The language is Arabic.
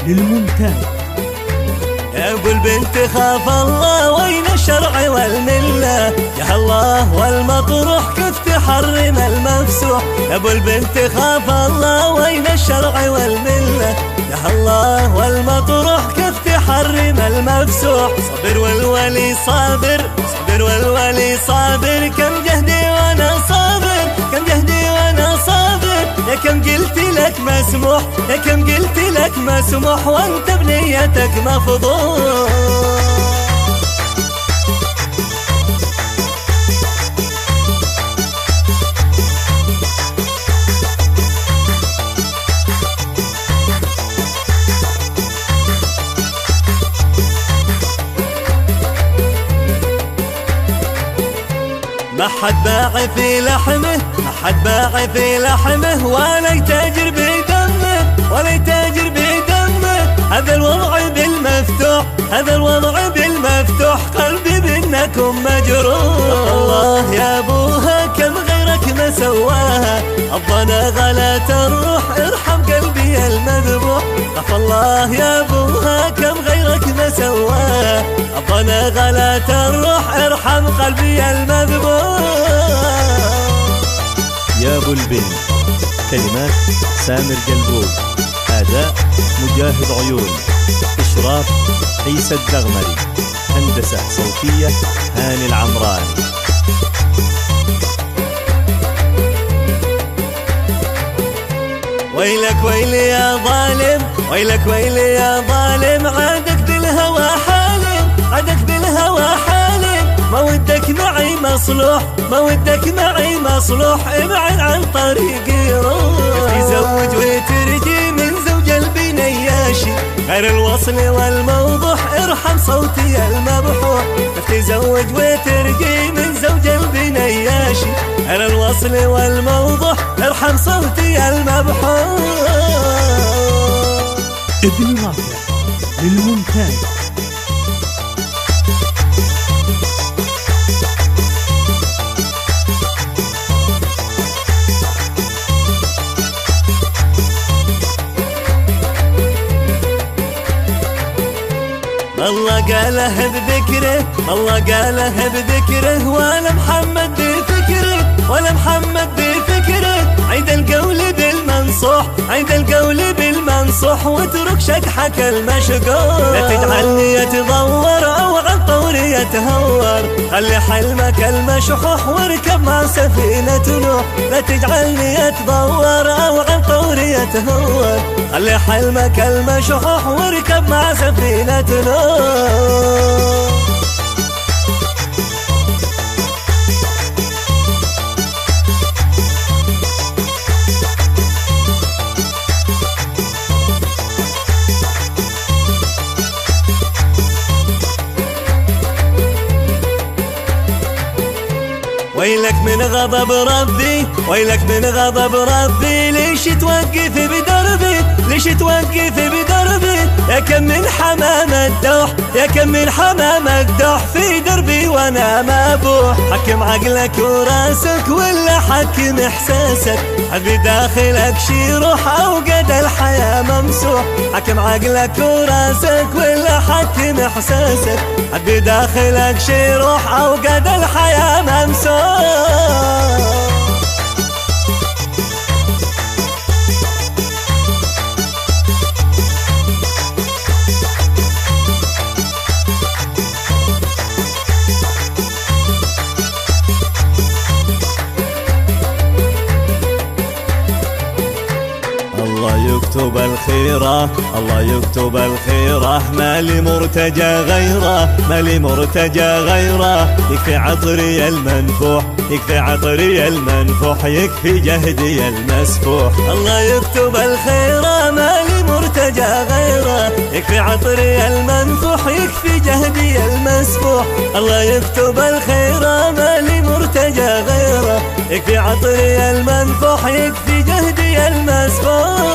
للمونتاج. يا ابو البنت خاف الله وين الشرع والمله، يا الله والمطروح كيف تحرم المفسوح. يا ابو البنت خاف الله وين الشرع والمله، يا الله والمطروح كيف تحرم المفسوح. صبر والولي صابر، صبر والولي صابر، كم جهدي وانا صابر، كم جهدي وانا صابر. يا كم قلت لك مسموح، يا كم قلت لك مسموح، وانت بنيتك مفضوح. ما حد باع في لحمه، ما حد باع في لحمه، ولا يتاجر بدمه، ولا يتاجر بدمه. هذا الوضع بالمفتوح، هذا الوضع بالمفتوح، قلبي بانكم مجروح. الله يا ابوها كم غيرك ما سواها، الضنا غلات الروح، ارحم قلبي المذبوح. عفى الله يا ابوها كم غيرك ما سواها، الضنا غلات الروح، ارحم قلبي المذبوح. يا ابو البنت، كلمات سامر قلبوب، أداء مجاهد عيون، إشراف عيسى الدغمري، هندسة صوتية هاني العمراني. ويلك ويلي يا ظالم، ويلك ويلي يا ظالم، عادك بالهوى حالم، عادك بالهوى حالم. ما ودك معي مصلوح، ما ودك معي مصلوح، ابعد عن طريقي روح. تزوج وترجي من زوج البنياشي، غير الوصل والموضوح، ارحم صوتي المبحوح. تزوج وترجي من زوج البنياشي، غير الوصل والموضوح، ارحم صوتي المبحوح. ابن رافع للمونتاج. الله قاله بذكره، الله قاله بذكره، ولا محمد بفكره، ولا محمد بفكره. عيد القول بالمنصوح، عيد القول بالمنصوح، واترك شكحك المشقوح. لا تجعلني يتضور او عن طوري يتهور، خلي حلمك المشحوح واركب مع سفينة نوح. لا تجعلني يتضور او عن طوري يتهور، خلي حلمك المشحوح واركب مع سفينة نوح. ويلك من غضب ربي، ويلك من غضب ربي، ليش توقف بدربي، ليش توقف بدربي. يا كم من حمام الدوح، يا كم من حمام الدوح، في دربي وانا مبوح. حكم عقلك وراسك ولا حكم احساسك، حبي داخلك شي روح او قد الحياة ممسوح. حكم عقلك وراسك ولا حكم احساسك، حبي داخلك شي روح او قد الحياة ممسوح. الله يكتب الخيرة، الله يكتب الخيرة، ما لي مرتجى غيره، ما لي مرتجى غيره. يكفي عطري المنفوح، يكفي عطري المنفوح، يكفي جهدي المسفوح. الله يكتب الخيرة، ما لي مرتجى غيره، يكفي عطري المنفوح، يكفي جهدي المسفوح. الله يكتب الخيرة، ما لي مرتجى غيره، يكفي عطري المنفوح، يكفي جهدي المسفوح.